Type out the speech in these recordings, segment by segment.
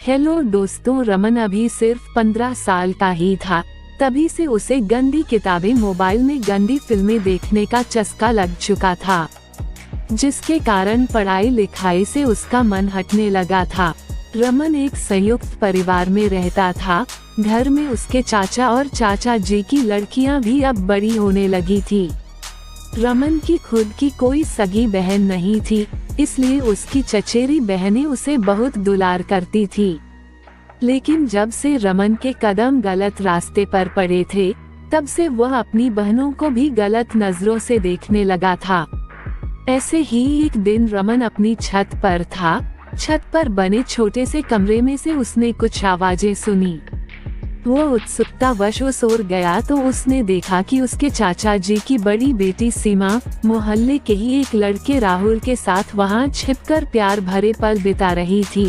Hello दोस्तों, रमन अभी सिर्फ 15 साल का ही था, तभी से उसे गंदी किताबें, मोबाइल में गंदी फिल्में देखने का चस्का लग चुका था, जिसके कारण पढ़ाई लिखाई से उसका मन हटने लगा था। रमन एक संयुक्त परिवार में रहता था। घर में उसके चाचा और चाचा जी की लड़कियां भी अब बड़ी होने लगी थी। रमन की खुद की कोई सगी बहन नहीं थी, इसलिए उसकी चचेरी बहनें उसे बहुत दुलार करती थी। लेकिन जब से रमन के कदम गलत रास्ते पर पड़े थे, तब से वह अपनी बहनों को भी गलत नजरों से देखने लगा था। ऐसे ही एक दिन रमन अपनी छत पर था। छत पर बने छोटे से कमरे में से उसने कुछ आवाजें सुनी। वो उत्सुकतावश उस ओर गया तो उसने देखा कि उसके चाचा जी की बड़ी बेटी सीमा मोहल्ले के ही एक लड़के राहुल के साथ वहां छिपकर प्यार भरे पल बिता रही थी।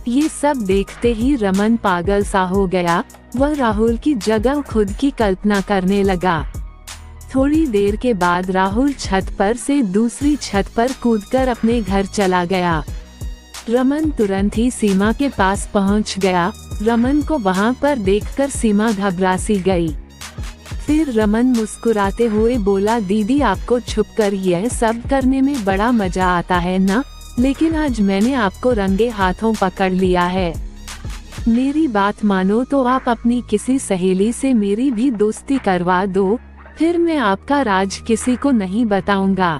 ये सब देखते ही रमन पागल सा हो गया। वह राहुल की जगह खुद की कल्पना करने लगा। थोड़ी देर के बाद राहुल छत पर से दूसरी छत पर कूदकर अपने घर चला गया। रमन तुरंत ही सीमा के पास पहुंच गया। रमन को वहां पर देखकर सीमा घबरा सी गई। फिर रमन मुस्कुराते हुए बोला, दीदी आपको छुपकर यह सब करने में बड़ा मजा आता है ना, लेकिन आज मैंने आपको रंगे हाथों पकड़ लिया है। मेरी बात मानो तो आप अपनी किसी सहेली से मेरी भी दोस्ती करवा दो, फिर मैं आपका राज किसी को नहीं बताऊंगा।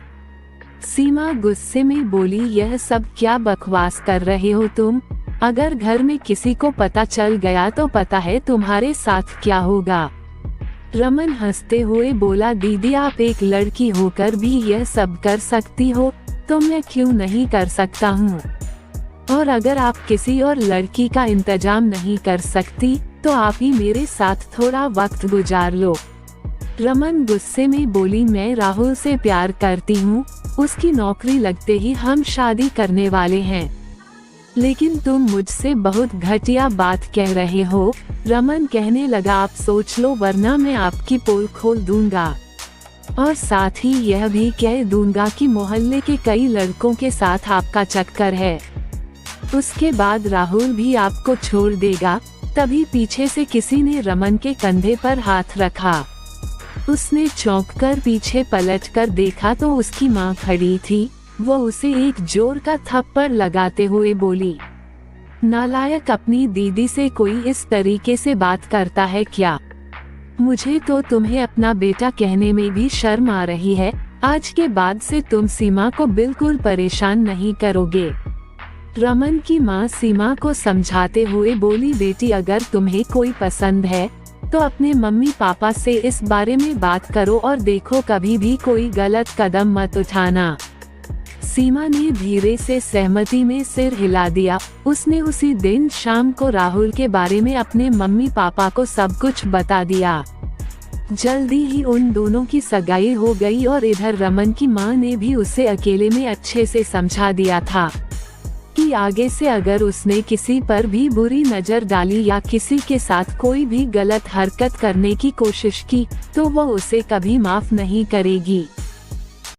सीमा गुस्से में बोली, यह सब क्या बकवास कर रहे हो तुम? अगर घर में किसी को पता चल गया तो पता है तुम्हारे साथ क्या होगा। रमन हंसते हुए बोला, दीदी आप एक लड़की होकर भी यह सब कर सकती हो, तो मैं क्यों नहीं कर सकता हूँ? और अगर आप किसी और लड़की का इंतजाम नहीं कर सकती, तो आप ही मेरे साथ थोड़ा वक्त गुजार लो। रमन गुस्से में बोली, मैं राहुल से प्यार करती हूँ, उसकी नौकरी लगते ही हम शादी करने वाले हैं, लेकिन तुम मुझसे बहुत घटिया बात कह रहे हो। रमन कहने लगा, आप सोच लो वरना मैं आपकी पोल खोल दूंगा, और साथ ही यह भी कह दूंगा कि मोहल्ले के कई लड़कों के साथ आपका चक्कर है। उसके बाद राहुल भी आपको छोड़ देगा। तभी पीछे से किसी ने रमन के कंधे पर हाथ रखा। उसने चौंककर पीछे पलटकर देखा तो उसकी माँ खड़ी थी। वो उसे एक जोर का थप्पड़ लगाते हुए बोली, नालायक, अपनी दीदी से कोई इस तरीके से बात करता है क्या? मुझे तो तुम्हें अपना बेटा कहने में भी शर्म आ रही है। आज के बाद से तुम सीमा को बिल्कुल परेशान नहीं करोगे। रमन की माँ सीमा को समझाते हुए बोली, बेटी अगर तुम्हें कोई पसंद है तो अपने मम्मी पापा से इस बारे में बात करो और देखो कभी भी कोई गलत कदम मत उठाना। सीमा ने धीरे से सहमति में सिर हिला दिया। उसने उसी दिन शाम को राहुल के बारे में अपने मम्मी पापा को सब कुछ बता दिया। जल्दी ही उन दोनों की सगाई हो गई और इधर रमन की माँ ने भी उसे अकेले में अच्छे से समझा दिया था कि आगे से अगर उसने किसी पर भी बुरी नजर डाली या किसी के साथ कोई भी गलत हरकत करने की कोशिश की तो वो उसे कभी माफ नहीं करेगी।